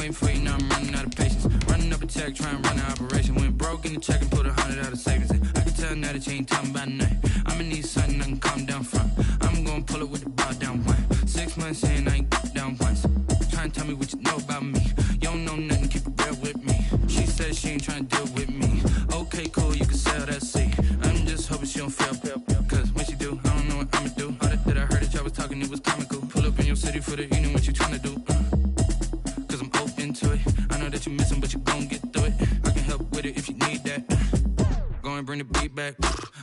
waiting for you, now I'm running out of patience. Running up a check, trying to run an operation. Went broke in the check and put 100 out of savings. I can tell now that you ain't talking about nothing. I'ma need something I can calm down from. I'm gonna pull it with the bar down one. 6 months in, I ain't down once. Trying to tell me what you know about me. You don't know nothing, keep it real with me. She said she ain't trying to deal with me. Okay, cool, you can sell that seat. I'm just hoping she don't fail. Cause when she do, I don't know what I'ma do. All that I heard that y'all was talking, it was comical. Pull up in your city for the evening, what you trying to do? Cause I'm open to it. I know that you missing, but you gon' get through it. I can help with it if you need that. Go and bring the beat back.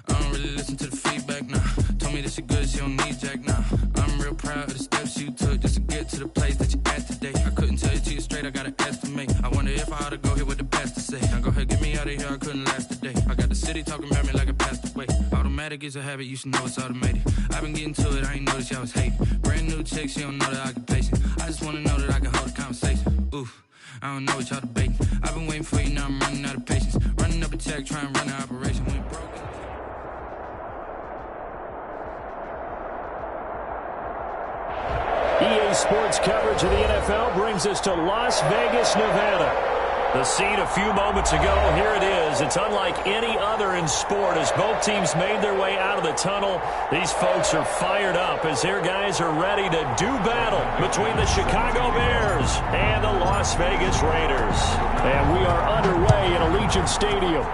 I don't really listen to the feedback, nah. Told me that she good, she don't need jack, nah. I'm real proud of the steps you took just to get to the place that you at today. I couldn't tell you to you straight, I gotta estimate. I wonder if I ought to go here with the pastor say. Now go ahead, get me out of here, I couldn't last a day. I got the city talking about me like I passed away. Automatic is a habit, you should know it's automated. I've been getting to it, I ain't noticed y'all was hating. Brand new chick, she don't know the occupation. I just wanna know that I can hold a conversation. Oof, I don't know what y'all debating. I've been waiting for you, now I'm running out of patience. Running up a check, trying to run an operation. Went broke. EA Sports coverage of the NFL brings us to Las Vegas, Nevada. The scene a few moments ago, here it is. It's unlike any other in sport as both teams made their way out of the tunnel. These folks are fired up as their guys are ready to do battle between the Chicago Bears and the Las Vegas Raiders. And we are underway in Allegiant Stadium.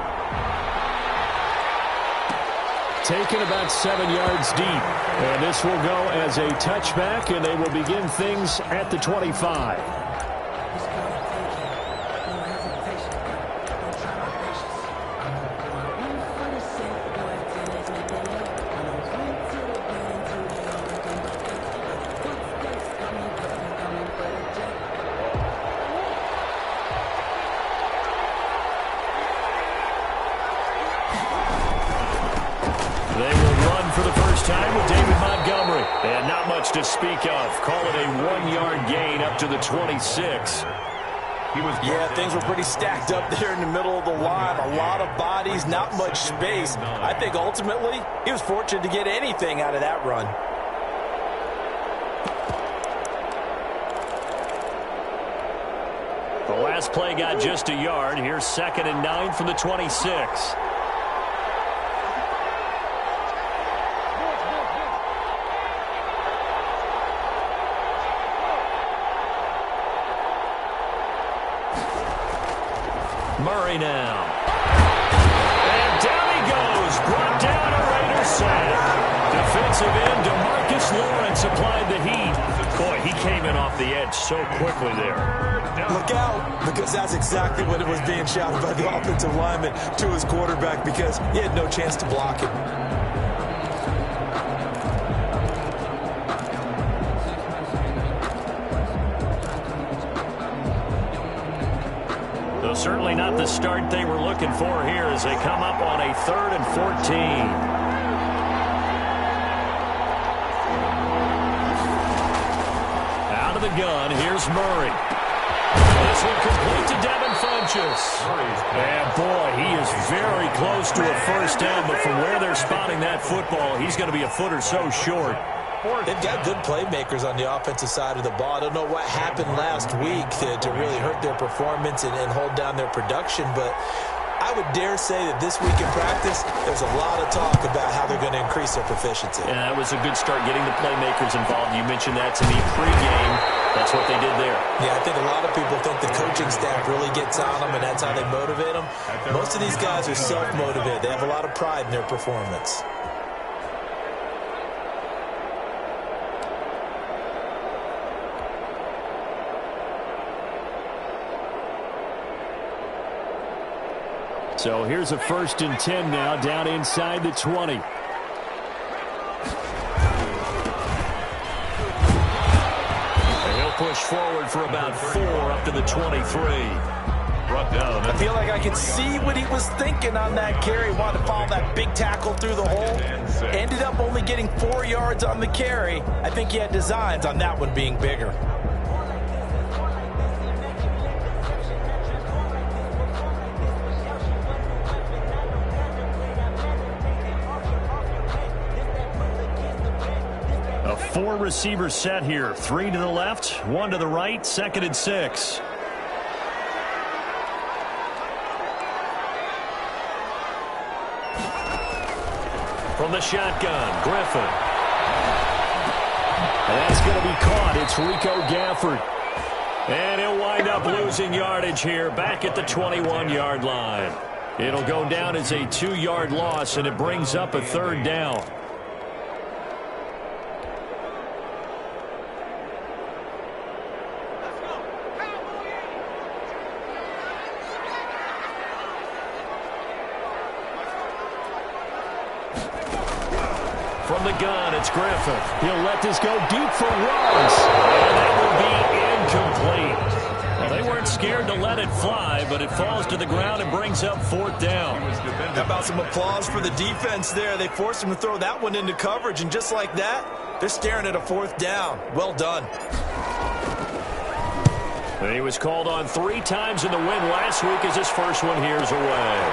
Taken about 7 yards deep. And this will go as a touchback, and they will begin things at the 25. To speak of. Call it a 1-yard gain up to the 26. Yeah, things were pretty stacked up there in the middle of the line. A lot of bodies, not much space. I think ultimately he was fortunate to get anything out of that run. The last play got just a yard. Here's 2nd and 9 from the 26. Murray now. And down he goes. Brought down a Raiders sack. Defensive end DeMarcus Lawrence applied the heat. Boy, he came in off the edge so quickly there. Look out, because that's exactly what it was being shouted by the offensive lineman to his quarterback because he had no chance to block him. Certainly not the start they were looking for here as they come up on a 3rd and 14. Out of the gun, here's Murray. This one complete to Devin Funchess. And boy, he is very close to a first down, but from where they're spotting that football, he's going to be a foot or so short. They've got good playmakers on the offensive side of the ball. I don't know what happened last week to really hurt their performance and hold down their production, but I would dare say that this week in practice, there's a lot of talk about how they're going to increase their proficiency. Yeah, that was a good start getting the playmakers involved. You mentioned that to me pregame. That's what they did there. Yeah, I think a lot of people think the coaching staff really gets on them, and that's how they motivate them. Most of these guys are self-motivated. They have a lot of pride in their performance. So here's a 1st and 10 now, down inside the 20. And he'll push forward for about 4 up to the 23. I feel like I could see what he was thinking on that carry. Wanted to follow that big tackle through the hole. Ended up only getting 4 yards on the carry. I think he had designs on that one being bigger. A 4-receiver set here. 3 to the left, 1 to the right, 2nd and 6. From the shotgun, Griffin. And that's going to be caught. It's Rico Gafford. And he'll wind up losing yardage here back at the 21-yard line. It'll go down as a 2-yard loss, and it brings up a 3rd down. From the gun, it's Griffin. He'll let this go deep for Ruggs. And that will be incomplete. Well, they weren't scared to let it fly, but it falls to the ground and brings up 4th down. How about some applause for the defense there? They forced him to throw that one into coverage, and just like that, they're staring at a 4th down. Well done. And he was called on 3 times in the win last week as his first one here's away.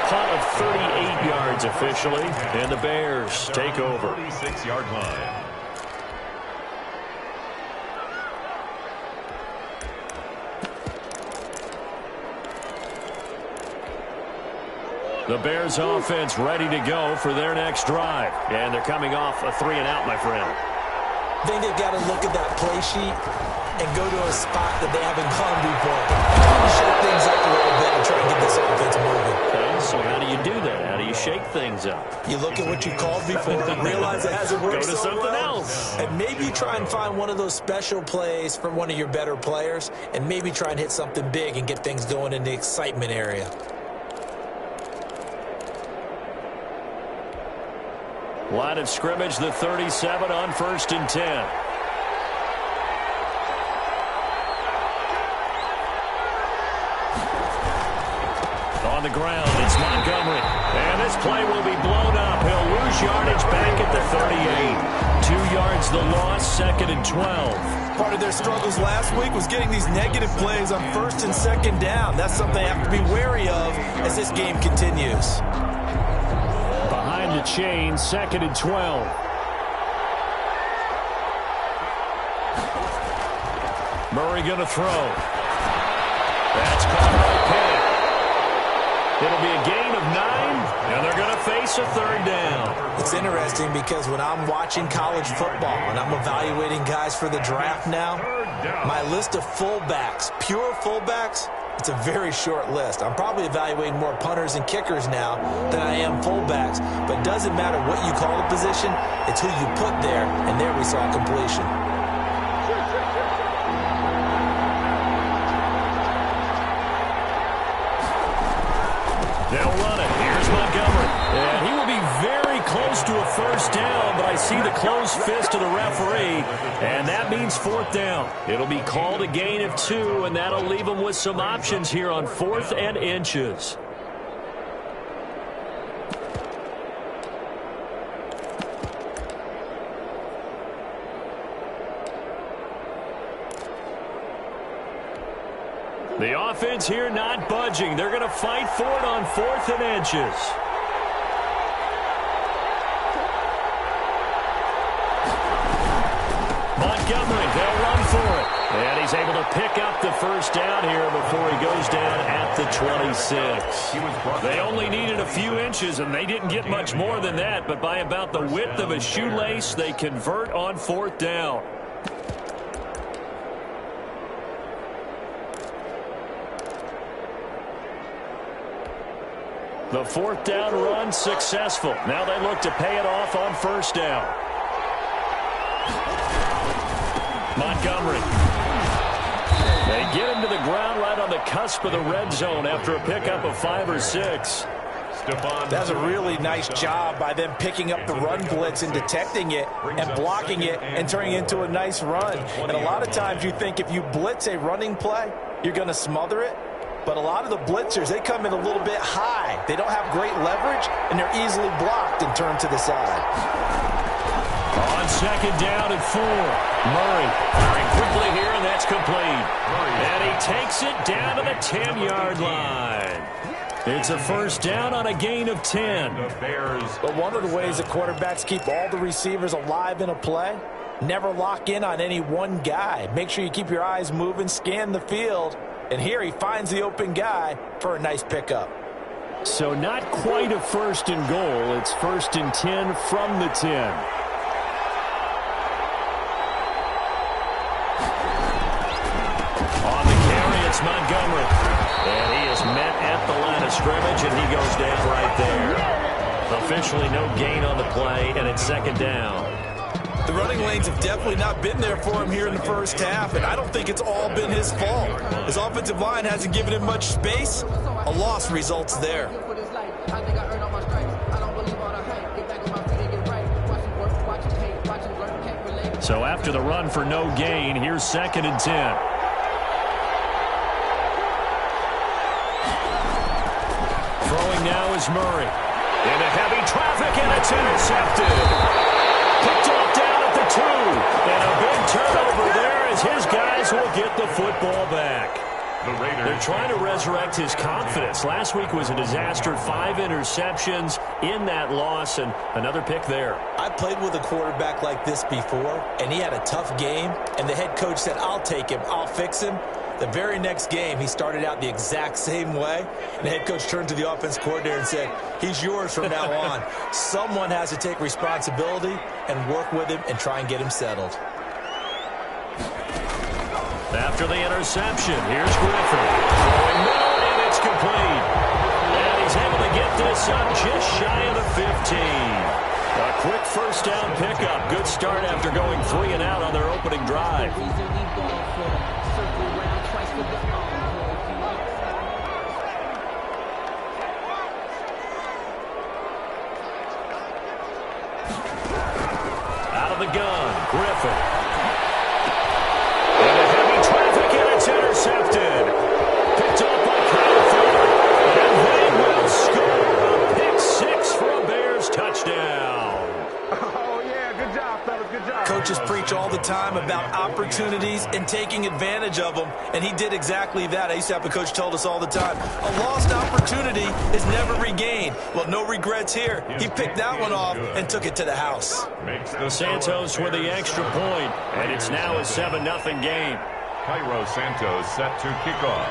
Punt of 38 yards officially, and the Bears take over. 36-yard line. The Bears offense ready to go for their next drive, and they're coming off a 3-and-out, my friend. I think they've got to look at that play sheet and go to a spot that they haven't gone before. Shake things up a little bit and try and get this offense moving. Okay, so how do you do that? How do you shake things up? You look at what you called before, realize it hasn't worked Go to so something well, else. and maybe try and find one of those special plays from one of your better players, and maybe try and hit something big and get things going in the excitement area. Line of scrimmage, the 37 on 1st and 10. On the ground, it's Montgomery. And this play will be blown up. He'll lose yardage back at the 38. 2 yards the loss, 2nd and 12. Part of their struggles last week was getting these negative plays on 1st and 2nd down. That's something they have to be wary of as this game continues. Behind the chain, 2nd and 12. Murray going to throw. That's caught by Penny. It'll be a gain of 9, and they're going to face a 3rd down. It's interesting because when I'm watching college football and I'm evaluating guys for the draft now, my list of fullbacks, pure fullbacks, it's a very short list. I'm probably evaluating more punters and kickers now than I am fullbacks, but it doesn't matter what you call the position, it's who you put there, and there we saw completion. They'll run it. Here's Montgomery. And he will be very close to a 1st down, but I see the closed fist of the referee, and that means 4th down. It'll be called a gain of 2, and that'll leave them with some options here on 4th and inches. The offense here not budging. They're going to fight for it on 4th and inches. Montgomery, they'll run for it. And he's able to pick up the 1st down here before he goes down at the 26. They only needed a few inches, and they didn't get much more than that. But by about the width of a shoelace, they convert on 4th down. The 4th down run successful. Now they look to pay it off on 1st down. Montgomery. They get him to the ground right on the cusp of the red zone after a pickup of 5 or 6. That's a really nice job by them picking up the run blitz and detecting it and blocking it and turning it into a nice run. And a lot of times you think if you blitz a running play, you're going to smother it. But a lot of the blitzers, they come in a little bit high. They don't have great leverage, and they're easily blocked and turned to the side. On 2nd down and 4. Murray firing quickly here, and that's complete. And he takes it down to the 10-yard line. It's a 1st down on a gain of 10. But one of the ways that quarterbacks keep all the receivers alive in a play, never lock in on any one guy. Make sure you keep your eyes moving, scan the field. And here he finds the open guy for a nice pickup. So not quite a first and goal. It's 1st and 10 from the 10. On the carry, it's Montgomery. And he is met at the line of scrimmage, and he goes down right there. Officially no gain on the play, and it's 2nd down. The running lanes have definitely not been there for him here in the first half, and I don't think it's all been his fault. His offensive line hasn't given him much space. A loss results there. So after the run for no gain, here's 2nd and 10. Throwing now is Murray. Into heavy traffic, and it's intercepted. Picked off down at the 2. And a big turnover there as his guys will get the football back. They're trying to resurrect his confidence. Last week was a disaster. 5 interceptions in that loss, and another pick there. I played with a quarterback like this before, and he had a tough game, and the head coach said, I'll take him, I'll fix him. The very next game, he started out the exact same way, and the head coach turned to the offense coordinator and said, he's yours from now on. Someone has to take responsibility and work with him and try and get him settled. After the interception, here's Griffin. Throwing middle, and it's complete. And he's able to get this up just shy of the 15. A quick first down pickup. Good start after going 3 and out on their opening drive. Out of the gun, Griffin. Intercepted. Picked up by Crawford. And they will score a pick 6 for a Bears touchdown. Oh, yeah. Good job, fellas. Good job. Coaches preach all the time about opportunities and taking advantage of them, and he did exactly that. I used to have a coach told us all the time, a lost opportunity is never regained. Well, no regrets here. He picked that one off and took it to the house. Santos with the extra point, and it's now a 7-0 game. Cairo Santos set to kick off.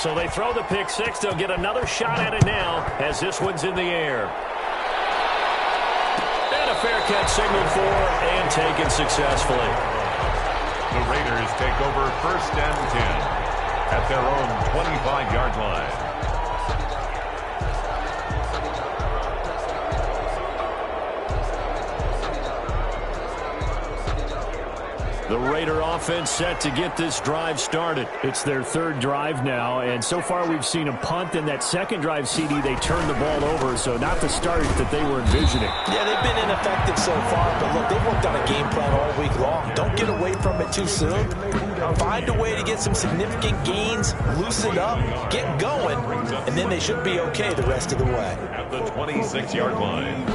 So they throw the pick 6. They'll get another shot at it now as this one's in the air. And a fair catch signaled for and taken successfully. The Raiders take over 1st and 10 at their own 25-yard line. The Raider offense set to get this drive started. It's their 3rd drive now, and so far we've seen a punt. In that 2nd drive, CD, they turned the ball over, so not the start that they were envisioning. Yeah, they've been ineffective so far, but look, they've worked on a game plan all week long. Don't get away from it too soon. Find a way to get some significant gains, loosen up, get going, and then they should be okay the rest of the way. At the 26-yard line.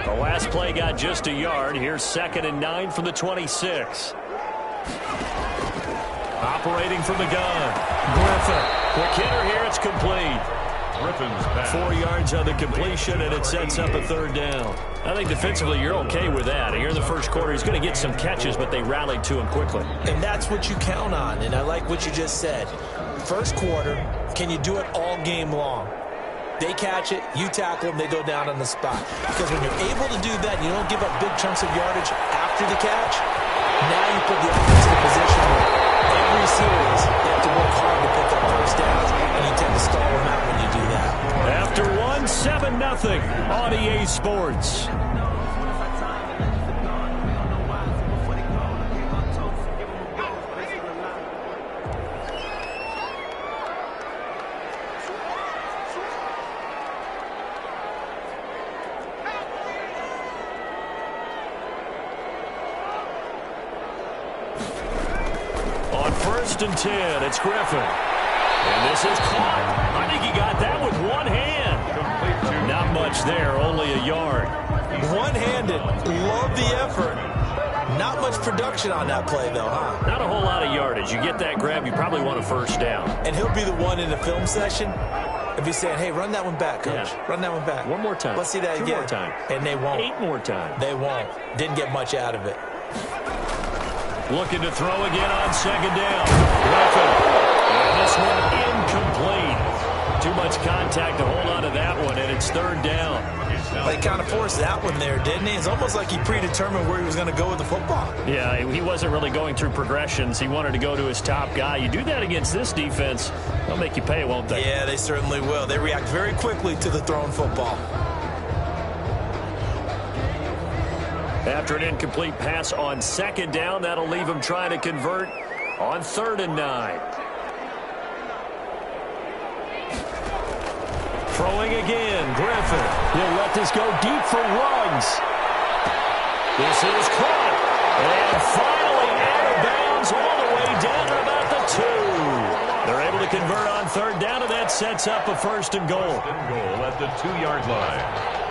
The last play got just a yard. Here's 2nd and 9 from the 26. Operating from the gun. Griffin. Quick hitter here. It's complete. Griffin's pass. 4 yards on the completion, and it sets up a 3rd down. I think defensively you're okay with that. Here in the first quarter, he's going to get some catches, but they rallied to him quickly. And that's what you count on, and I like what you just said. First quarter, can you do it all game long? They catch it, you tackle them, they go down on the spot. Because when you're able to do that, you don't give up big chunks of yardage after the catch, now you put the offense in a position where every series they have to work hard to pick up first downs, and you tend to stall them out when you do that. After 7-0 on EA Sports. On 1st and 10, it's Griffin. And this is caught. I think he got that with one hand. Not much there, only a yard. One-handed, love the effort. Not much production on that play, though, huh? Not a whole lot of yardage. You get that grab, you probably want a first down. And he'll be the one in the film session if he's saying, hey, run that one back, coach. Yeah. Run that one back. One more time. Let's see that 2 again. more time. And they won't. 8 more times. They won't. Didn't get much out of it. Looking to throw again on 2nd down. Griffin. And this one incomplete. too much contact to hold on to that one, and it's third down. They kind of forced that one there, didn't he? It's almost like he predetermined where he was going to go with the football. Yeah, he wasn't really going through progressions. He wanted to go to his top guy. You do that against this defense, they'll make you pay, won't they? Yeah, they certainly will. They react very quickly to the thrown football. After an incomplete pass on second down, that'll leave him trying to convert on 3rd and 9. Throwing again, Griffin. He'll let this go deep for Ruggs. This is caught. And finally out of bounds all the way down to about the 2. They're able to convert on 3rd down, and that sets up a 1st and goal. 1st and goal at the 2-yard line.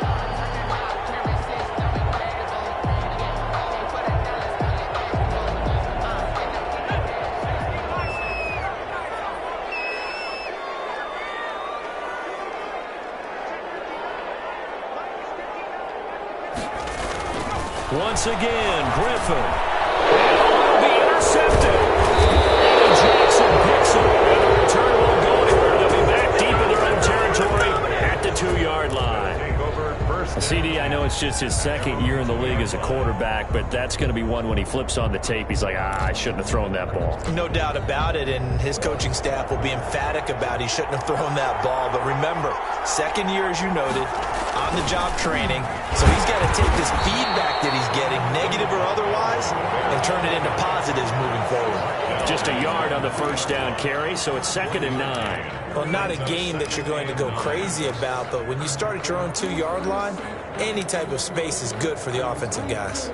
Once again, Griffin. And will be intercepted. And Jackson picks it. And the return won't go anywhere. They'll be back deep in their own territory at the 2-yard line. CD, I know it's just his 2nd year in the league as a quarterback, but that's going to be one when he flips on the tape. He's like, I shouldn't have thrown that ball. No doubt about it, and his coaching staff will be emphatic about he shouldn't have thrown that ball. But remember, 2nd year, as you noted, on-the-job training. So he's got to take this feedback that he's getting, negative or otherwise, and turn it into positives moving forward. Just a yard on the 1st down carry, so it's 2nd and 9. Well, not a game that you're going to go crazy about, but when you start at your own 2-yard line, any type of space is good for the offensive guys.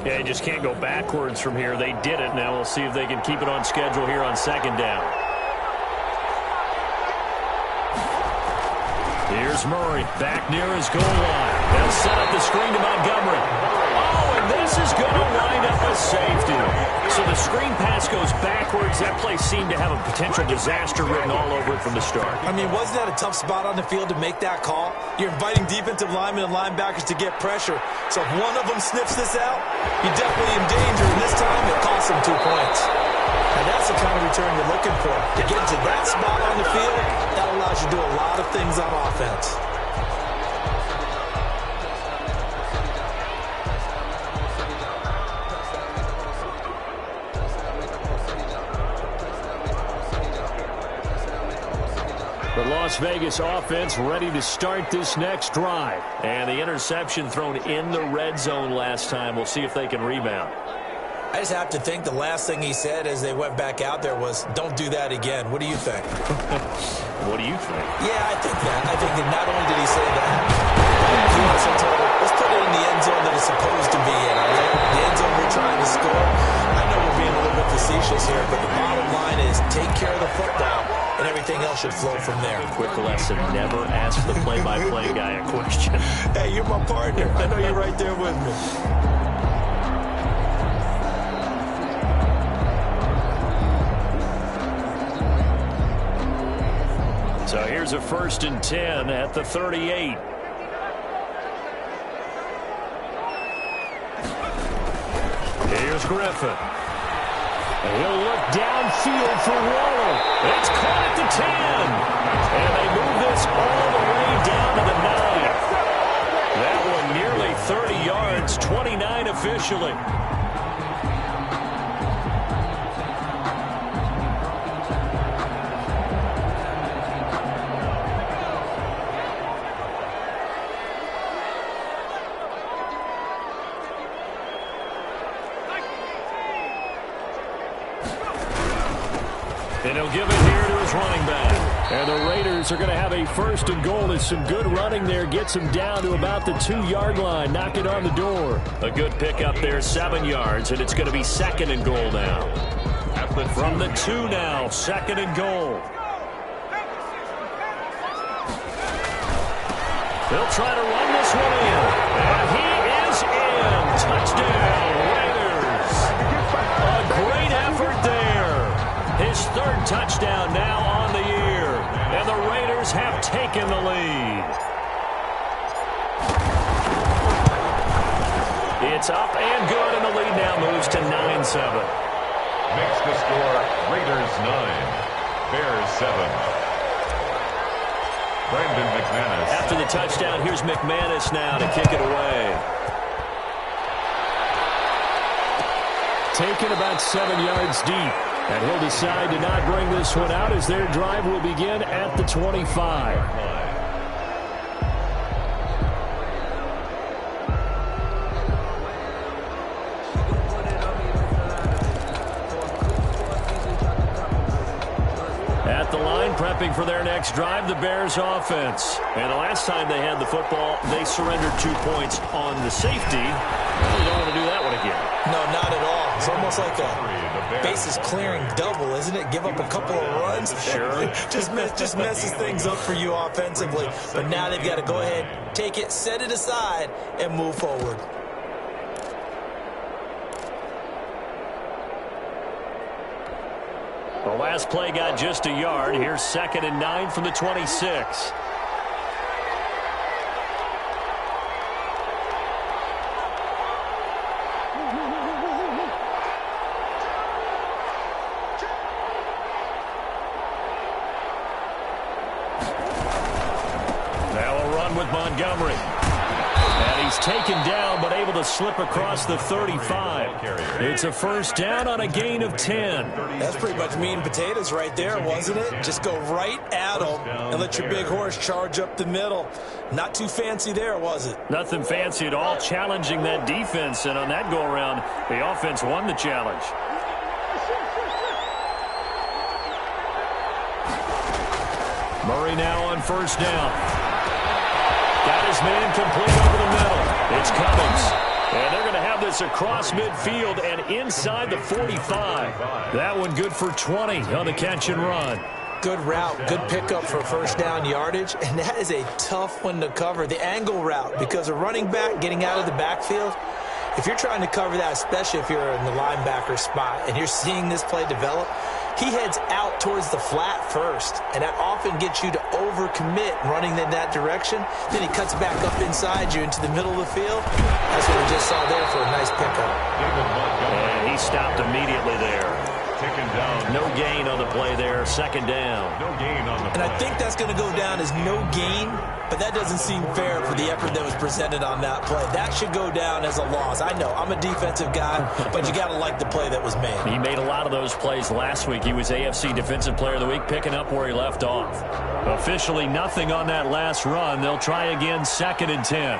Yeah, you just can't go backwards from here. They did it. Now we'll see if they can keep it on schedule here on 2nd down. Here's Murray back near his goal line. They'll set up the screen to Montgomery. Oh, and this is going to wind up a safety. So the screen pass goes backwards. That play seemed to have a potential disaster written all over it from the start. I mean, wasn't that a tough spot on the field to make that call? You're inviting defensive linemen and linebackers to get pressure. So if one of them sniffs this out, you're definitely in danger. And this time, it costs them 2 points. And that's the kind of return you're looking for. To get to that spot on the field, that allows you to do a lot of things on offense. The Las Vegas offense ready to start this next drive. And the interception thrown in the red zone last time. We'll see if they can rebound. I just have to think the last thing he said as they went back out there was, don't do that again. What do you think? What do you think? Yeah, I think that. I think that not only did he say that, he also told him, let's put it in the end zone that it's supposed to be in. All right? The end zone we're trying to score. I know we're being a little bit facetious here, but the bottom line is take care of the football, and everything else should flow from there. Quick lesson, never ask the play-by-play guy a question. Hey, you're my partner. I know you're right there with me. So here's a 1st and 10 at the 38. Here's Griffin. And he'll look downfield for Waller. It's caught at the 10. And they move this all the way down to the 9. That one nearly 30 yards, 29 officially. And he'll give it here to his running back. And the Raiders are going to have a 1st and goal. There's some good running there. Gets them down to about the 2-yard line. Knock it on the door. A good pick up there, 7 yards, and it's going to be 2nd and goal now. From the 2 now, 2nd and goal. They'll try to run this one in. And he is in. Touchdown, Raiders. A great effort there. His 3rd touchdown now on the year. And the Raiders have taken the lead. It's up and good, and the lead now moves to 9-7. Makes the score Raiders 9, Bears 7. Brandon McManus. After the touchdown, here's McManus now to kick it away. Taken about 7 yards deep. And he'll decide to not bring this one out as their drive will begin at the 25. At the line, prepping for their next drive, the Bears offense. And the last time they had the football, they surrendered 2 points on the safety. Well, you don't want to do that one again. No, not at all. It's almost like a bases clearing double, isn't it? Give up a couple of runs. Sure. just messes things up for you offensively. But now they've got to go ahead, take it, set it aside, and move forward. The last play got just a yard. Here's 2nd and 9 from the 26. Now a run with Montgomery. And he's taken down, but able to slip across the 35. It's a first down on a gain of 10. That's pretty much meat and potatoes right there, wasn't it? Just go right at them and let your big horse charge up the middle. Not too fancy there, was it? Nothing fancy at all, challenging that defense. And on that go-around, the offense won the challenge. Murray now on first down. Got his man complete over the middle. It's Cummings. And they're going to have this across midfield and inside the 45. That one good for 20 on the catch and run. Good route, good pickup for first down yardage, and that is a tough one to cover, the angle route, because a running back getting out of the backfield, if you're trying to cover that, especially if you're in the linebacker spot and you're seeing this play develop, he heads out towards the flat first, and that often gets you to overcommit running in that direction. Then he cuts back up inside you into the middle of the field. That's what we just saw there for a nice pickup. And he stopped immediately there. Taken down. No gain on the play there. 2nd down. No gain on the And I think that's going to go down as no gain, but that doesn't seem fair for the effort that was presented on that play. That should go down as a loss. I know, I'm a defensive guy, but you got to like the play that was made. He made a lot of those plays last week. He was AFC Defensive Player of the Week, picking up where he left off. Officially nothing on that last run. They'll try again, 2nd and 10.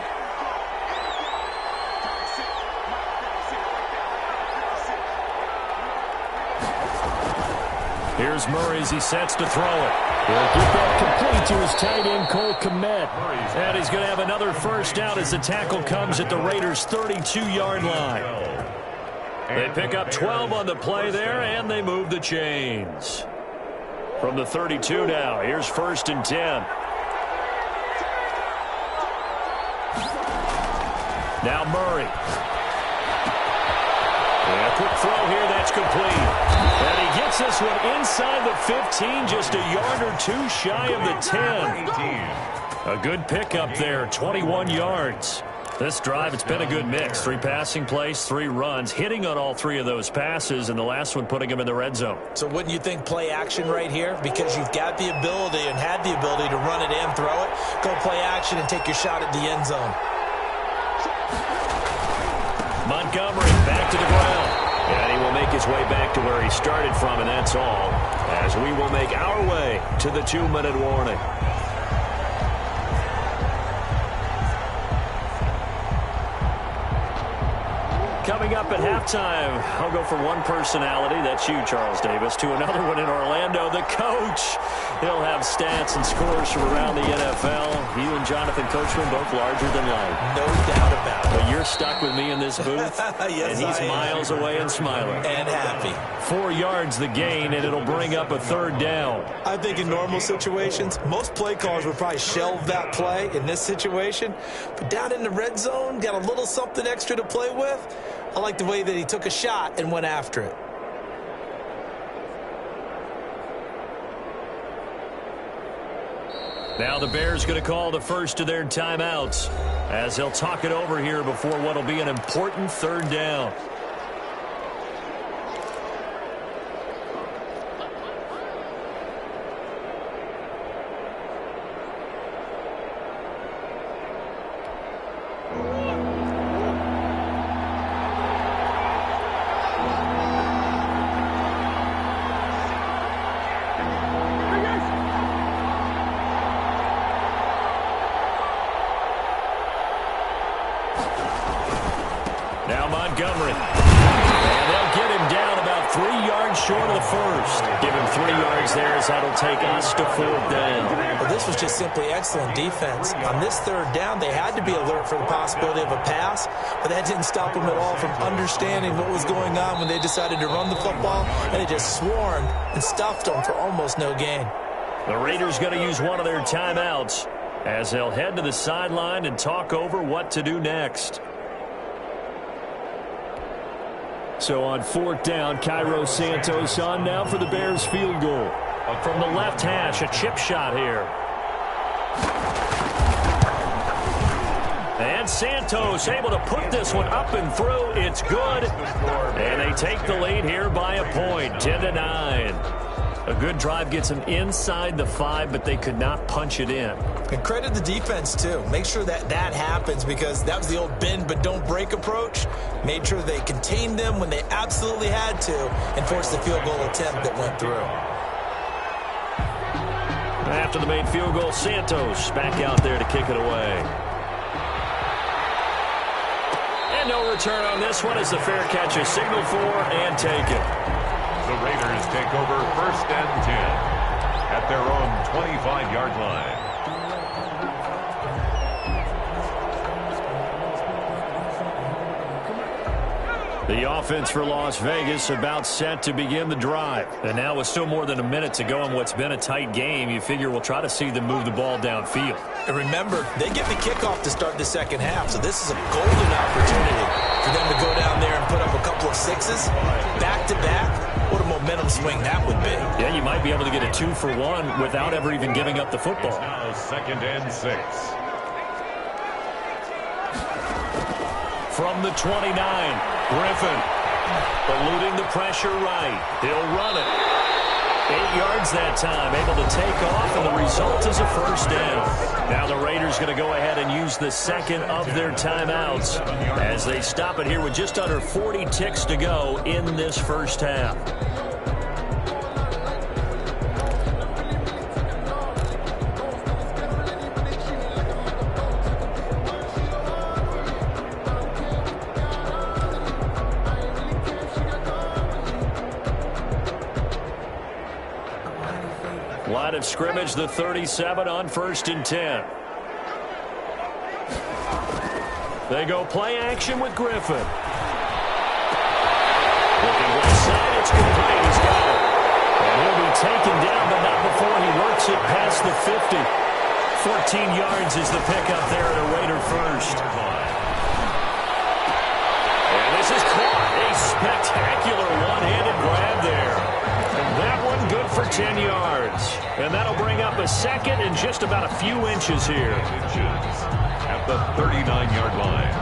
Here's Murray as he sets to throw it. He'll get that complete to his tight end, Cole Kmet. And he's going to have another first down as the tackle comes at the Raiders' 32-yard line. They pick up 12 on the play there, and they move the chains. From the 32 now, here's 1st and 10. Now Murray. And a quick throw here, that's complete. And he gets this one inside the 15, just a yard or two shy of the 10. A good pickup there, 21 yards. This drive, it's been a good mix. 3 passing plays, 3 runs, hitting on all 3 of those passes, and the last one putting him in the red zone. So wouldn't you think play action right here? Because you've got the ability and had the ability to run it in, throw it, go play action and take your shot at the end zone. Montgomery back to the ground. And he will make his way back to where he started from, and that's all, as we will make our way to the 2-minute warning. Coming up at halftime, I'll go from one personality, that's you, Charles Davis, to another one in Orlando, the coach. He'll have stats and scores from around the NFL. You and Jonathan Coachman both larger than life. No doubt about it. But you're stuck with me in this booth, Yes, and he's miles away and smiling. And happy. 4 yards the gain, and it'll bring up a 3rd down. I think in normal situations, most play callers would probably shelve that play in this situation. But down in the red zone, got a little something extra to play with. I like the way that he took a shot and went after it. Now the Bears going to call the first of their timeouts as he'll talk it over here before what will be an important 3rd down. Montgomery. And they'll get him down about 3 yards short of the first. Give him 3 yards there as that'll take us to 4th down. Well, this was just simply excellent defense. On this 3rd down, they had to be alert for the possibility of a pass, but that didn't stop them at all from understanding what was going on when they decided to run the football, and they just swarmed and stuffed them for almost no gain. The Raiders going to use one of their timeouts as they'll head to the sideline and talk over what to do next. So on 4th down, Cairo Santos on now for the Bears field goal. From the left hash, a chip shot here. And Santos able to put this one up and through. It's good. And they take the lead here by a point, 10-9. A good drive gets them inside the 5, but they could not punch it in. And credit the defense, too. Make sure that happens, because that was the old bend but don't break approach. Made sure they contained them when they absolutely had to and forced the field goal attempt that went through. After the made field goal, Santos back out there to kick it away. And no return on this one as the fair catch is signaled for and taken. The Raiders take over 1st and 10 at their own 25-yard line. The offense for Las Vegas about set to begin the drive. And now with still more than a minute to go in what's been a tight game, you figure we'll try to see them move the ball downfield. And remember, they get the kickoff to start the 2nd half, so this is a golden opportunity for them to go down there and put up a couple of 6s back-to-back. What a momentum swing that would be. Yeah, you might be able to get a 2-for-1 without ever even giving up the football. It's now 2nd and 6. From the 29, Griffin eluding the pressure right. He'll run it. 8 yards that time, able to take off, and the result is a 1st down. Now the Raiders going to go ahead and use the 2nd of their timeouts as they stop it here with just under 40 ticks to go in this 1st half. Line of scrimmage, the 37 on 1st and 10. They go play action with Griffin. Looking left side, it's complete. He's got it. And he'll be taken down, but not before he works it past the 50. 14 yards is the pickup there at a Raider 1st. And this is caught. A spectacular one-handed grab there. That one good for 10 yards. And that'll bring up a 2nd and just about a few inches here. At the 39-yard line.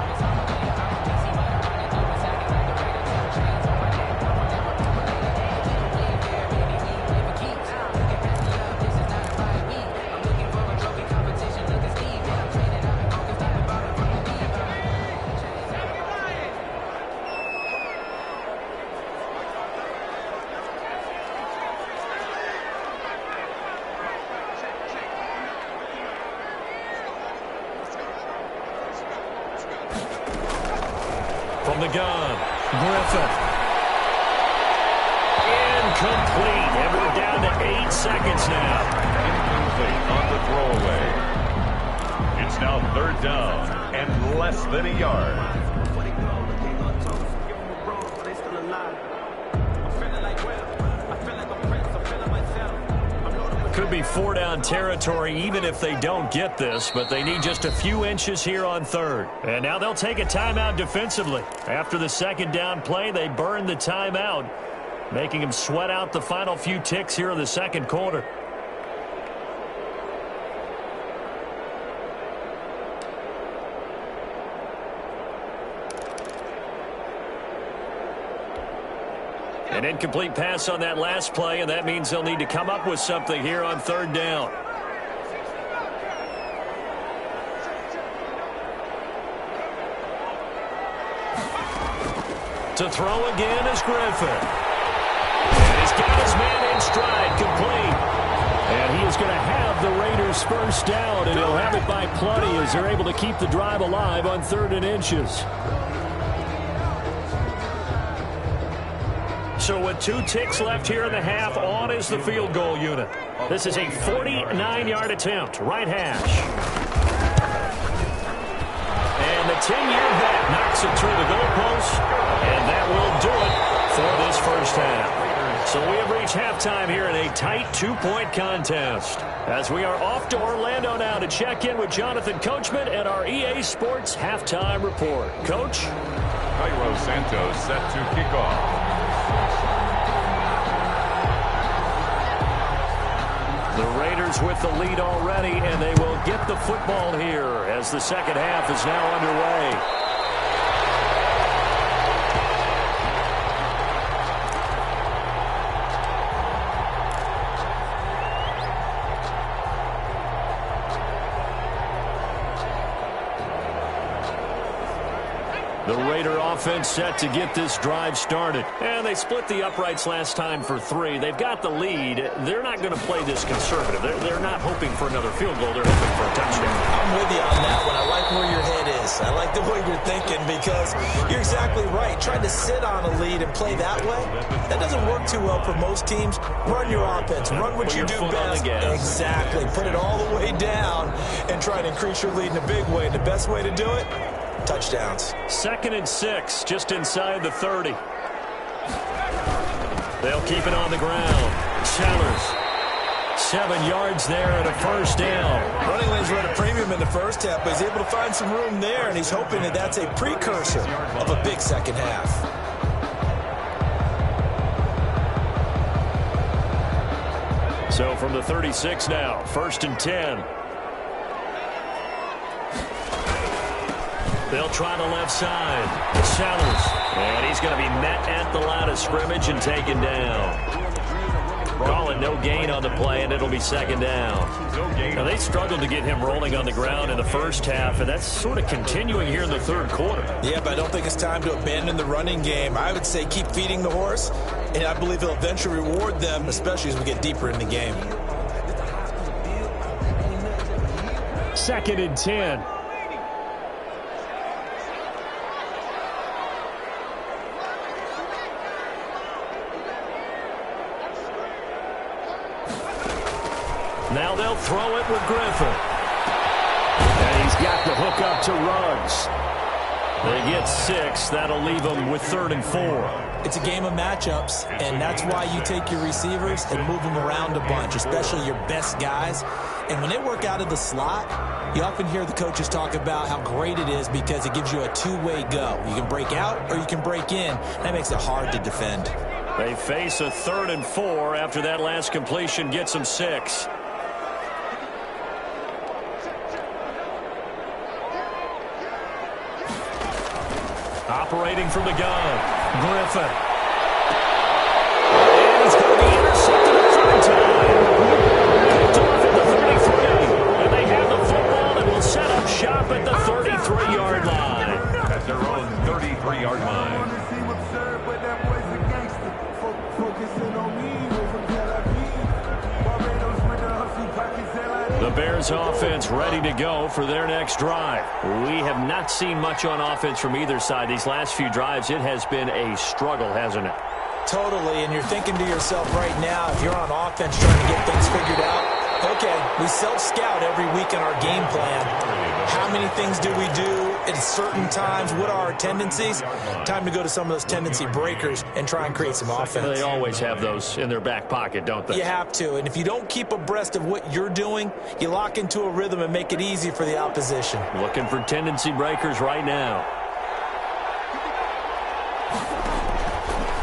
From the gun, Griffin. Incomplete. And we're down to 8 seconds now. Incomplete on the throwaway. It's now 3rd down and less than a yard. Could be 4-down territory even if they don't get this, but they need just a few inches here on 3rd. And now they'll take a timeout defensively. After the 2nd down play, they burn the timeout, making them sweat out the final few ticks here in the 2nd quarter. An incomplete pass on that last play, and that means they'll need to come up with something here on 3rd down. To throw again is Griffin. And he's got his man in stride, complete. And he is going to have the Raiders' 1st down, and he'll have it by plenty as they're able to keep the drive alive on 3rd and inches. So with 2 ticks left here in the half, on is the field goal unit. This is a 49-yard attempt, right hash. And the 10-year vet knocks it through the goalpost, and that will do it for this first half. So we have reached halftime here in a tight 2-point contest. As we are off to Orlando now to check in with Jonathan Coachman and our EA Sports Halftime Report. Coach? Cairo Santos set to kick off. The Raiders with the lead already, and they will get the football here as the second half is now underway. The Raider offense set to get this drive started. And they split the uprights last time for 3. They've got the lead. They're not going to play this conservative. They're not hoping for another field goal. They're hoping for a touchdown. I'm with you on that one. I like where your head is. I like the way you're thinking because you're exactly right. Trying to sit on a lead and play that way, that doesn't work too well for most teams. Run your offense. Run what you do best. Exactly. Put it all the way down and try to increase your lead in a big way. And the best way to do it? Touchdowns. 2nd and 6, just inside the 30. They'll keep it on the ground. Sellers, 7 yards there and a first down. Running lanes were at a premium in the first half, but he's able to find some room there, and he's hoping that that's a precursor of a big second half. So from the 36 now, 1st and 10. They'll try the left side. Sellers. And he's going to be met at the line of scrimmage and taken down. Calling no gain on the play, and it'll be 2nd down. Now, they struggled to get him rolling on the ground in the first half, and that's sort of continuing here in the 3rd quarter. Yeah, but I don't think it's time to abandon the running game. I would say keep feeding the horse, and I believe he'll eventually reward them, especially as we get deeper in the game. 2nd and 10. Now they'll throw it with Griffin. And he's got the hook up to Ruggs. They get 6. That'll leave them with 3rd and 4. It's a game of matchups, and that's why you take your receivers and move them around a bunch, especially your best guys. And when they work out of the slot, you often hear the coaches talk about how great it is because it gives you a two-way go. You can break out or you can break in. That makes it hard to defend. They face a 3rd and 4 after that last completion gets them 6. Operating from the gun, Griffin. And it's going to be intercepted a 3rd time. Picked off at the 33. And they have the football and will set up shop at the 33-yard line. At their own 33-yard line. The Bears offense ready to go for their next drive. We have not seen much on offense from either side. These last few drives, it has been a struggle, hasn't it? Totally, and you're thinking to yourself right now, if you're on offense trying to get things figured out, okay, we self-scout every week in our game plan. How many things do we do at certain times? What are our tendencies? Time to go to some of those tendency breakers and try and create some offense. They always have those in their back pocket, don't they? You have to, and if you don't keep abreast of what you're doing, you lock into a rhythm and make it easy for the opposition. Looking for tendency breakers right now.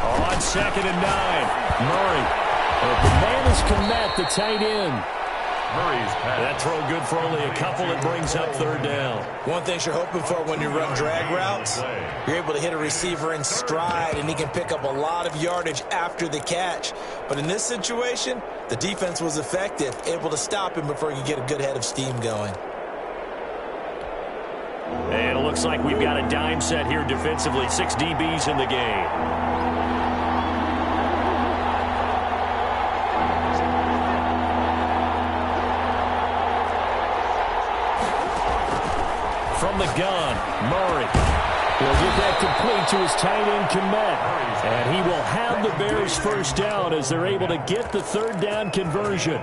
On 2nd and 9, Murray. The man is Kmet, the tight end. Murray's pass. That throw good for only a couple. It brings up 3rd down. One thing you're hoping for when you run drag routes, you're able to hit a receiver in stride, and he can pick up a lot of yardage after the catch. But in this situation, the defense was effective, able to stop him before you get a good head of steam going. And it looks like we've got a dime set here defensively. 6 DBs in the game. From the gun, Murray will get that complete to his tight end, Kmet. And he will have the Bears first down as they're able to get the third down conversion.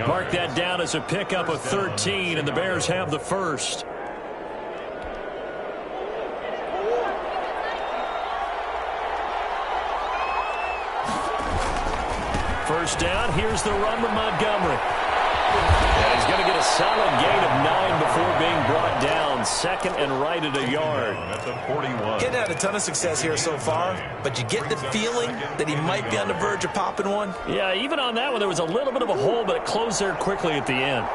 Mark that down as a pickup of 13, and the Bears have the first. First down, here's the run with Montgomery. And he's going to get a solid gain of 9 before being brought down. Second and right at a yard. At the 41. Getting had a ton of success here so far, but you get the feeling that he might be on the verge of popping one. Yeah, even on that one, there was a little bit of a hole, but it closed there quickly at the end.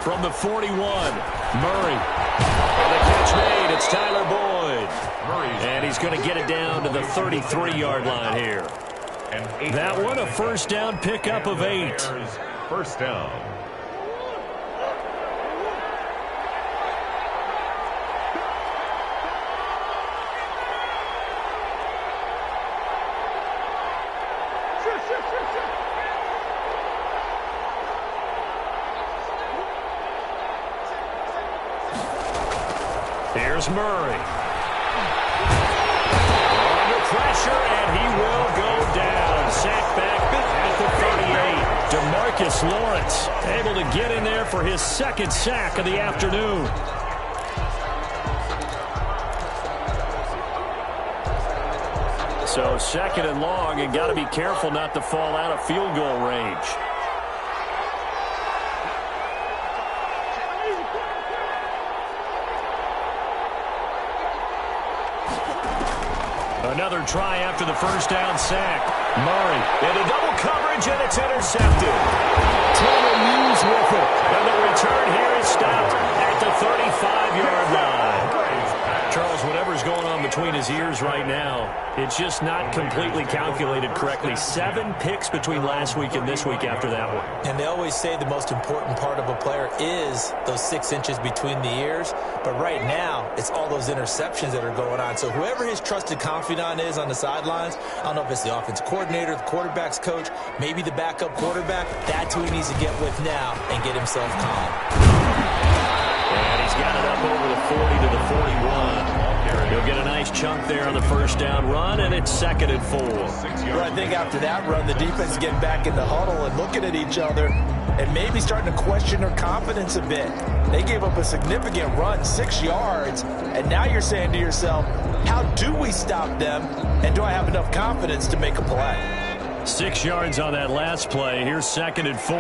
From the 41, Murray. And the catch made. It's Tyler Boyd. And he's going to get it down to the 33-yard line here. That one, a first down pickup of 8. First down. Here's Murray. Under pressure, and he will go down. Sack back at the 38. DeMarcus Lawrence able to get in there for his second sack of the afternoon. So second and long, and got to be careful not to fall out of field goal range. Another try after the first down sack. Murray into double coverage, and it's intercepted. Taylor Hughes with it. And the return here is stopped at the 35-yard line. Charles, whatever's going on between his ears right now, it's just not completely calculated correctly. 7 picks between last week and this week after that one. And they always say the most important part of a player is those 6 inches between the ears. But right now, it's all those interceptions that are going on. So whoever his trusted confidant is on the sidelines, I don't know if it's the offensive coordinator, the quarterback's coach, maybe the backup quarterback, that's who he needs to get with now and get himself calm. And he's got it up over the 40 to the 41. He'll get a nice chunk there on the first down run, and it's second and 4. Well, I think after that run, the defense is getting back in the huddle and looking at each other and maybe starting to question their confidence a bit. They gave up a significant run, 6 yards, and now you're saying to yourself, how do we stop them, and do I have enough confidence to make a play? 6 yards on that last play. Here's second and 4.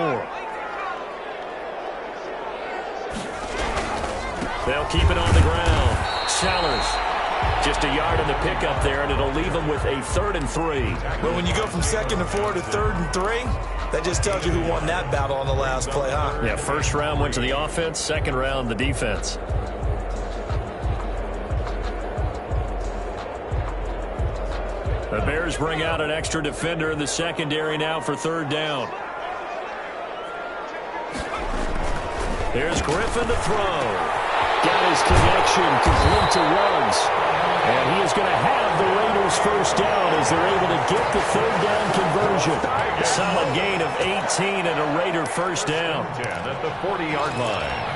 They'll keep it on the ground. Sellers. Just a yard on the pickup there, and it'll leave them with a 3rd and 3. But when you go from 2nd and 4 to 3rd and 3, that just tells you who won that battle on the last play, huh? Yeah, first round went to the offense, second round the defense. The Bears bring out an extra defender in the secondary now for 3rd down. There's Griffin to throw. Got his connection complete to Ruggs. And he is going to have the Raiders first down as they're able to get the 3rd down conversion. A solid gain of 18 and a Raider first down. 10 at the 40-yard line.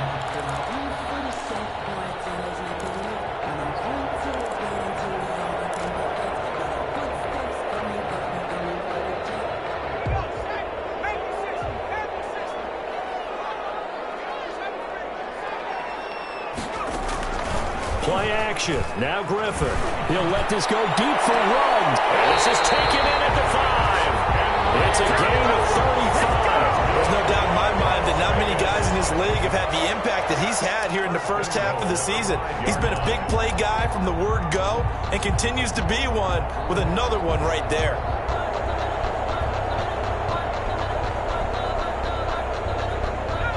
Play action. Now Griffin. He'll let this go deep for Ruggs. This is taken in at the 5. It's a gain of 35. There's no doubt in my mind that not many guys in this league have had the impact that he's had here in the first half of the season. He's been a big play guy from the word go and continues to be one with another one right there.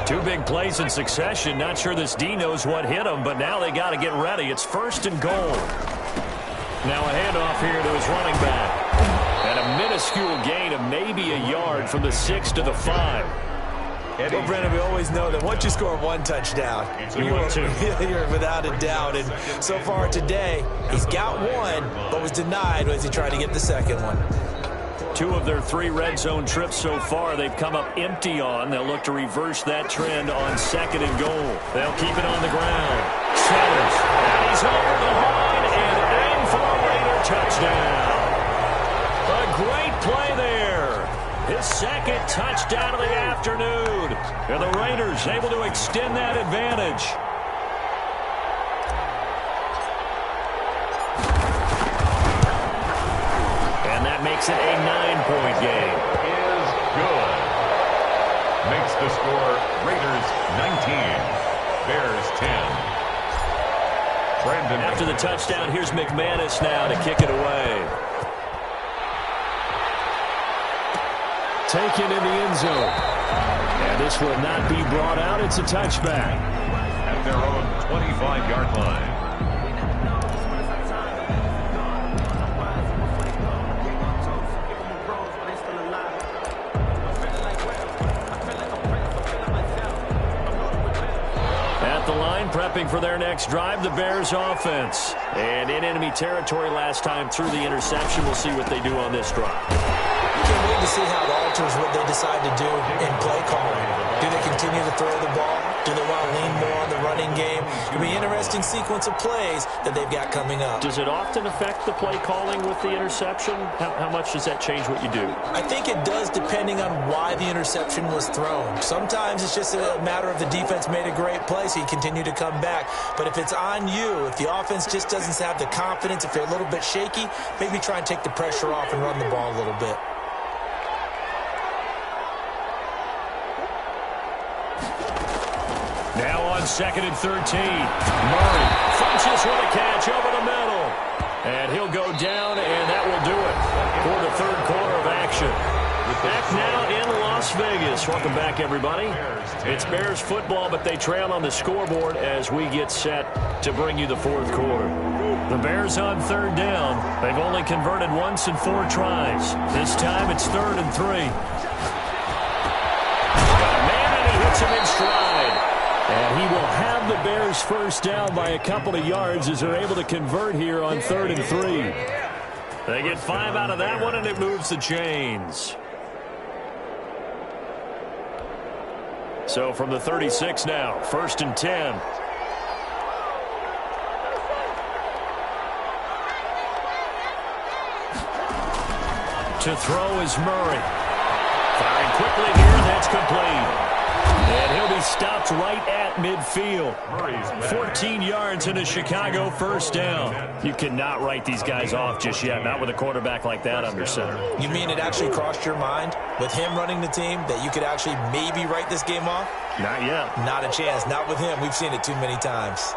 Two big plays in succession. Not sure this D knows what hit him, but now they got to get ready. It's 1st and goal. Now a handoff here to his running back. And a minuscule gain of maybe a yard from the 6 to the 5. Well, Brennan, we always know that once you score 1 touchdown, you're without a doubt. And so far today, he's got 1, but was denied as he tried to get the second one. 2 of their 3 red zone trips so far they've come up empty on. They'll look to reverse that trend on 2nd and goal. They'll keep it on the ground. Sellers. And he's over touchdown of the afternoon. And the Raiders able to extend that advantage. And that makes it a 9-point game. Is good. Makes the score Raiders 19, Bears 10. Brandon After the touchdown, here's McManus now to kick it away. Taken in the end zone. And this will not be brought out. It's a touchback. At their own 25-yard line. At the line, prepping for their next drive, the Bears offense. And in enemy territory last time through the interception. We'll see what they do on this drive. Can't wait to see how it alters what they decide to do in play calling. Do they continue to throw the ball? Do they want to lean more on the running game? It'll be an interesting sequence of plays that they've got coming up. Does it often affect the play calling with the interception? How much does that change what you do? I think it does depending on why the interception was thrown. Sometimes it's just a matter of the defense made a great play, so you continue to come back. But if it's on you, if the offense just doesn't have the confidence, if they're a little bit shaky, maybe try and take the pressure off and run the ball a little bit. Now on 2nd and 13. Murray punches with a catch over the middle. And he'll go down, and that will do it for the third quarter of action. Back now in Las Vegas. Welcome back, everybody. It's Bears football, but they trail on the scoreboard as we get set to bring you the fourth quarter. The Bears on third down. They've only converted once in 4 tries. This time it's 3rd and 3. Got a man, and he hits him in stride. And he will have the Bears first down by a couple of yards as they're able to convert here on 3rd and 3. They get 5 out of that one, and it moves the chains. So from the 36 now, 1st and 10. To throw is Murray. Firing quickly here, and that's complete. And he'll be stopped right at midfield. 14 yards and a Chicago first down. You cannot write these guys off just yet, not with a quarterback like that under center. You mean it actually crossed your mind with him running the team that you could actually maybe write this game off? Not yet. Not a chance. Not with him. We've seen it too many times.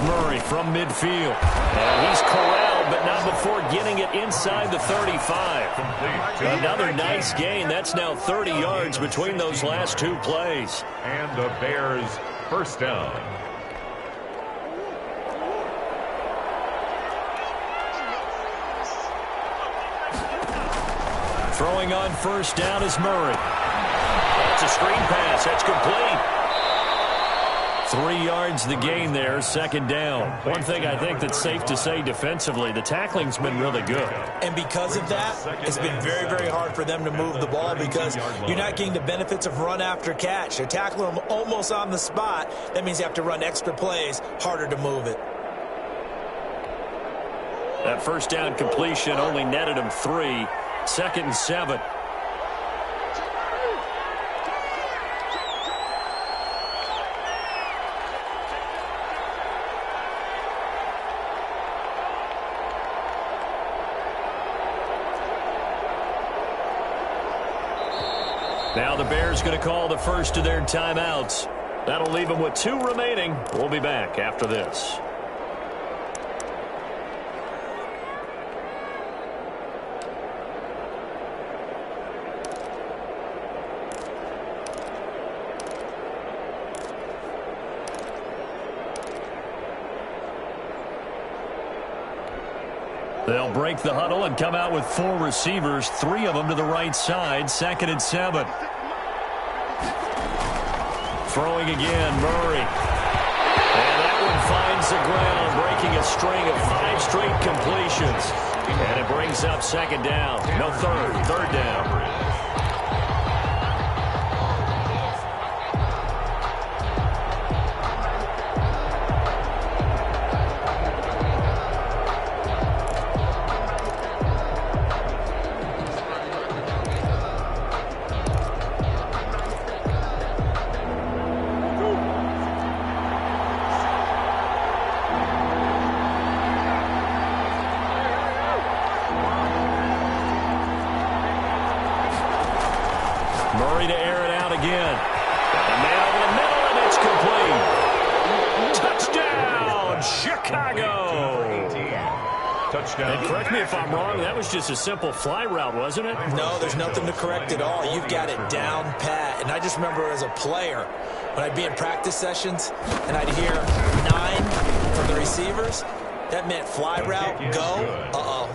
Murray from midfield. And he's corralled, but not before getting it inside the 35. Another nice gain. That's now 30 yards between those last 2 plays. And the Bears first down. Throwing on first down is Murray. That's a screen pass. That's complete. 3 yards the gain there, 2nd down. One thing I think that's safe to say defensively, the tackling's been really good. And because of that, it's been very, very hard for them to move the ball because you're not getting the benefits of run after catch. They're tackling them almost on the spot. That means you have to run extra plays, harder to move it. That first down completion only netted him 3. 2nd and 7. Now the Bears going to call the first of their timeouts. That'll leave them with 2 remaining. We'll be back after this. They'll break the huddle and come out with 4 receivers, 3 of them to the right side, 2nd and 7. Throwing again, Murray. And that one finds the ground, breaking a string of 5 straight completions. And it brings up 2nd down. No, 3rd down. Murray to air it out again. Got a man over the middle, and it's complete. Touchdown, Chicago. Touchdown. And correct me if I'm wrong, that was just a simple fly route, wasn't it? No, there's nothing to correct at all. You've got it down pat. And I just remember as a player, when I'd be in practice sessions and I'd hear 9 from the receivers, that meant fly route, go,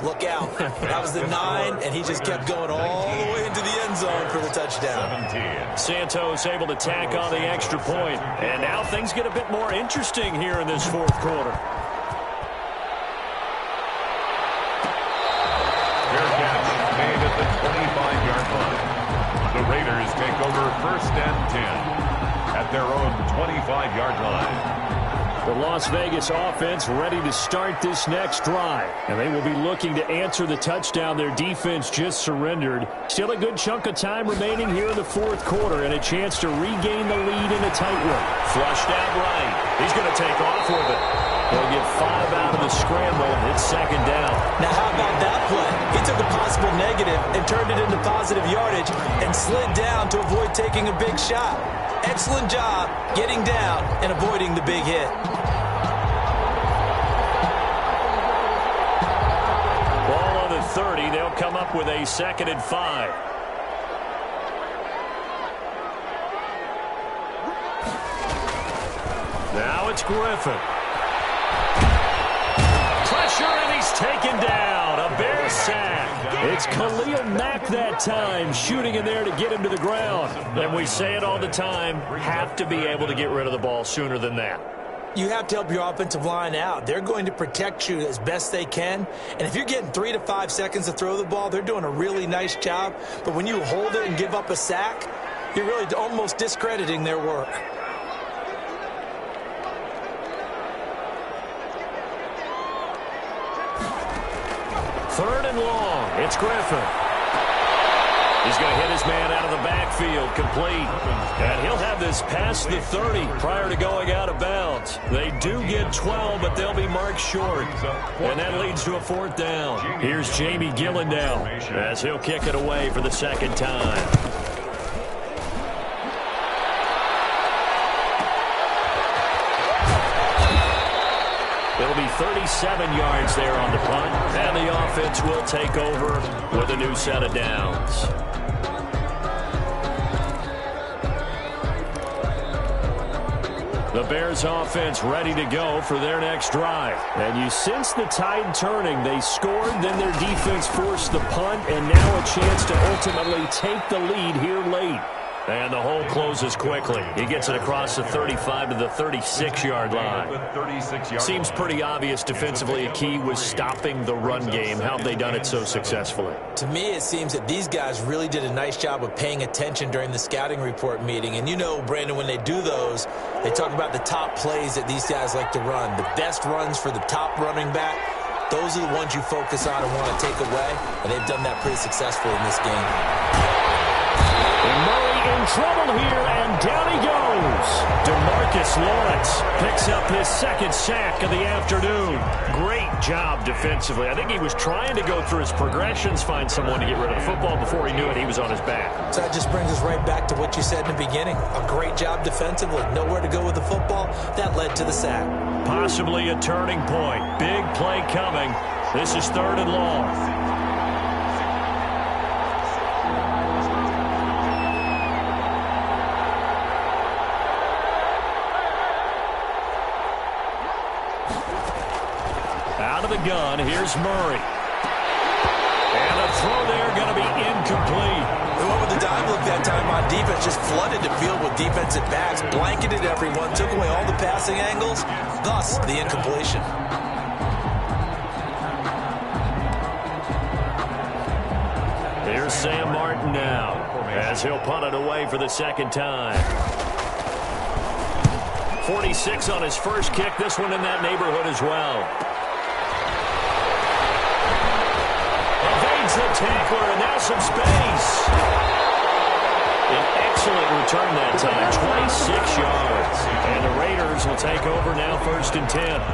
look out. That was the 9, and he just kept going all the way into the end zone for the touchdown. 17. Santos able to tack on the extra point. And now things get a bit more interesting here in this fourth quarter. Fair catch made at the 25-yard line. The Raiders take over 1st and 10 at their own 25-yard line. The Las Vegas offense ready to start this next drive. And they will be looking to answer the touchdown their defense just surrendered. Still a good chunk of time remaining here in the fourth quarter and a chance to regain the lead in a tight one. Flushed out right. He's going to take off with it. They'll get 5 out of the scramble. It's 2nd down. Now, how about that play? He took a possible negative and turned it into positive yardage and slid down to avoid taking a big shot. Excellent job getting down and avoiding the big hit. Ball on the 30. They'll come up with a 2nd and 5. Now it's Griffin. Pressure, and he's taken down. A Bear sack. It's Khalil Mack that time, shooting in there to get him to the ground. And we say it all the time, have to be able to get rid of the ball sooner than that. You have to help your offensive line out. They're going to protect you as best they can. And if you're getting 3 to 5 seconds to throw the ball, they're doing a really nice job. But when you hold it and give up a sack, you're really almost discrediting their work. Third and long. It's Griffin. He's going to hit his man out of the backfield, complete. And he'll have this past the 30 prior to going out of bounds. They do get 12, but they'll be marked short. And that leads to a 4th down. Here's Jamie Gillendow as he'll kick it away for the 2nd time. It'll be 37 yards there on the punt, and the offense will take over with a new set of downs. The Bears offense ready to go for their next drive. And you sense the tide turning. They scored, then their defense forced the punt, and now a chance to ultimately take the lead here late. And the hole closes quickly. He gets it across the 35 to the 36-yard line. Seems pretty obvious defensively a key was stopping the run game. How have they done it so successfully? To me, it seems that these guys really did a nice job of paying attention during the scouting report meeting. And you know, Brandon, when they do those, they talk about the top plays that these guys like to run. The best runs for the top running back, those are the ones you focus on and want to take away. And they've done that pretty successfully in this game. And Murray in trouble here, and down he goes. DeMarcus Lawrence picks up his 2nd sack of the afternoon. Great job defensively. I think he was trying to go through his progressions, find someone to get rid of the football. Before he knew it, he was on his back. So that just brings us right back to what you said in the beginning. A great job defensively. Nowhere to go with the football. That led to the sack. Possibly a turning point. Big play coming. This is 3rd and long. Out of the gun, here's Murray. And a throw there going to be incomplete. Whoever the dive look that time on defense just flooded the field with defensive backs, blanketed everyone, took away all the passing angles, thus the incompletion. Here's Sam Martin now as he'll punt it away for the 2nd time. 46 on his first kick, this one in that neighborhood as well. The tackler, and now some space. An excellent return that time, 26 yards. And the Raiders will take over now, 1st and 10.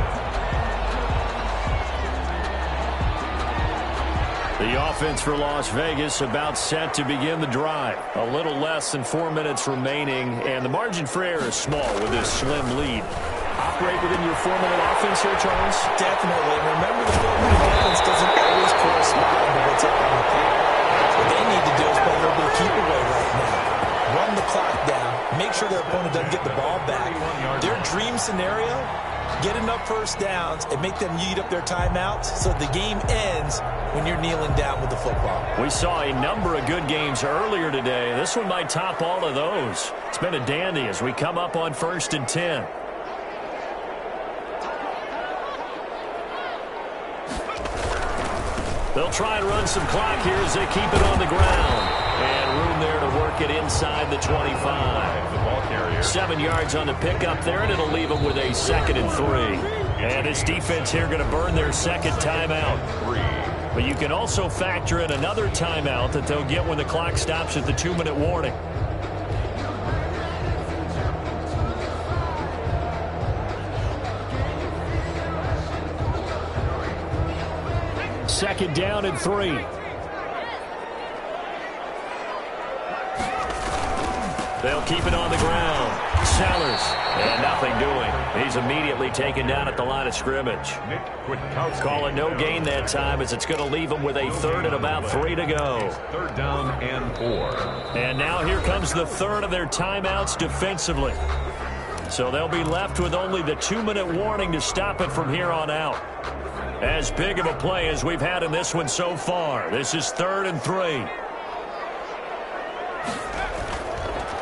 The offense for Las Vegas about set to begin the drive. A little less than 4 minutes remaining, and the margin for error is small with this slim lead. Operate within your 4-minute offense here, Charles? Definitely. Remember, the 4-minute offense doesn't always correspond to what's up on the clock. What they need to do is play a little bit of keep away right now. Run the clock down. Make sure their opponent doesn't get the ball back. Their dream scenario, get enough first downs and make them eat up their timeouts so the game ends when you're kneeling down with the football. We saw a number of good games earlier today. This one might top all of those. It's been a dandy as we come up on 1st and 10. They'll try and run some clock here as they keep it on the ground. And room there to work it inside the 25. The ball carrier. 7 yards on the pickup there, and it'll leave them with a 2nd and 3. And this defense here going to burn their second timeout. 3. But you can also factor in another timeout that they'll get when the clock stops at the 2-minute warning. Second down and 3. They'll keep it on the ground. Sellers, and nothing doing. He's immediately taken down at the line of scrimmage. Call it no gain that time as it's going to leave him with a 3rd and about 3 to go. 3rd down and 4. And now here comes the 3rd of their timeouts defensively. So they'll be left with only the 2-minute warning to stop it from here on out. As big of a play as we've had in this one so far. This is 3rd and 3.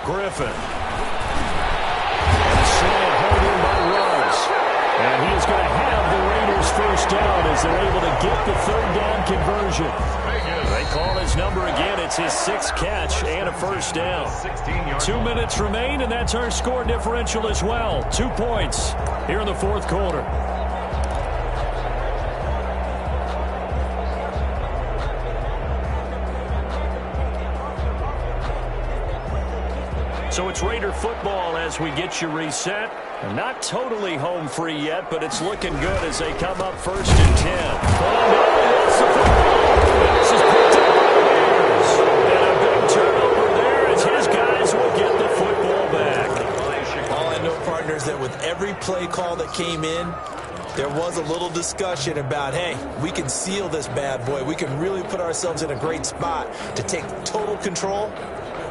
Griffin. And a slant held in by Ruggs. And he is going to have the Raiders first down as they're able to get the 3rd down conversion. They call his number again. It's his 6th catch and a first down. 2 minutes remain, and that's our score differential as well. 2 points here in the 4th quarter. So it's Raider football as we get you reset. And not totally home free yet, but it's looking good as they come up 1st and 10. Oh, no, that's the football. This is picked up by the Raiders. And a big turnover there as his guys will get the football back. All I know, partners, that with every play call that came in, there was a little discussion about, hey, we can seal this bad boy. We can really put ourselves in a great spot to take total control.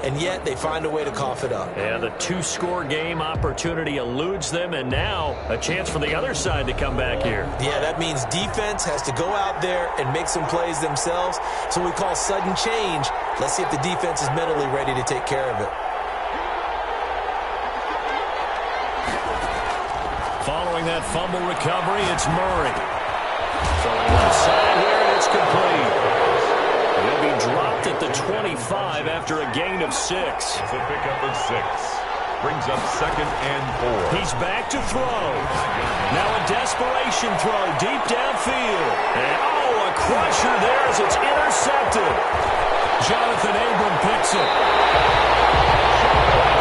And yet they find a way to cough it up. And the 2-score game opportunity eludes them, and now a chance for the other side to come back here. Yeah, that means defense has to go out there and make some plays themselves. So we call sudden change. Let's see if the defense is mentally ready to take care of it. Following that fumble recovery, it's Murray. Throwing left side here, and it's complete. He'll be dropped at the 25 after a gain of 6. It's a pickup of 6. Brings up 2nd and 4. He's back to throw. Now a desperation throw deep downfield. And a crusher there as it's intercepted. Jonathan Abram picks it.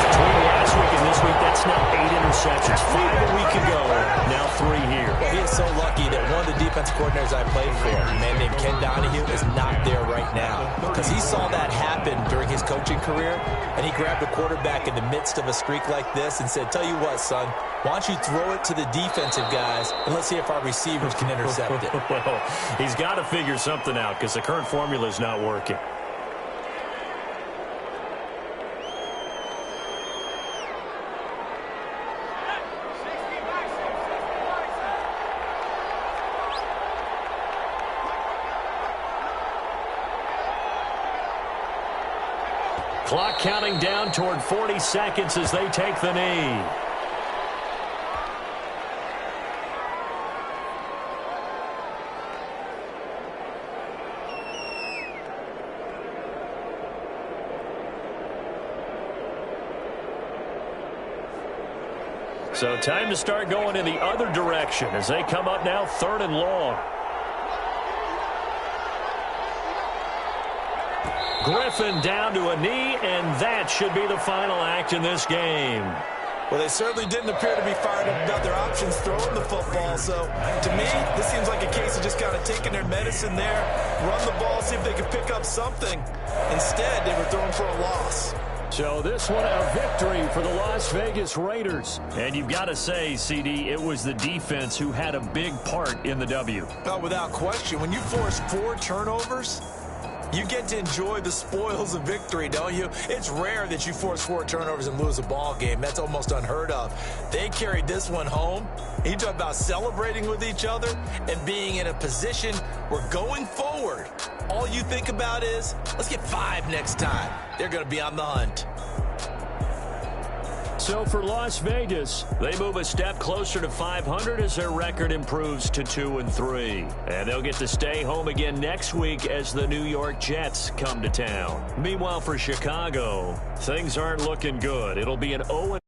Between last week and this week, that's now 8 interceptions. 5 a week ago, now 3 here. Well, he is so lucky that one of the defensive coordinators I played for, a man named Ken Donahue, is not there right now. Because he saw that happen during his coaching career, and he grabbed a quarterback in the midst of a streak like this and said, tell you what, son, why don't you throw it to the defensive guys, and let's see if our receivers can intercept it. Well, he's got to figure something out because the current formula is not working. Clock counting down toward 40 seconds as they take the knee. So time to start going in the other direction as they come up now 3rd and long. Griffin down to a knee, and that should be the final act in this game. Well, they certainly didn't appear to be fired up about their options throwing the football. So, to me, this seems like a case of just kind of taking their medicine there, run the ball, see if they can pick up something. Instead, they were throwing for a loss. So this one a victory for the Las Vegas Raiders. And you've got to say, CD, it was the defense who had a big part in the W. Oh, without question. When you force 4 turnovers, you get to enjoy the spoils of victory, don't you? It's rare that you force 4 turnovers and lose a ball game. That's almost unheard of. They carried this one home. You talk about celebrating with each other and being in a position where going forward, all you think about is, let's get 5 next time. They're going to be on the hunt. So for Las Vegas, they move a step closer to 500 as their record improves to 2-3. And they'll get to stay home again next week as the New York Jets come to town. Meanwhile, for Chicago, things aren't looking good. It'll be an 0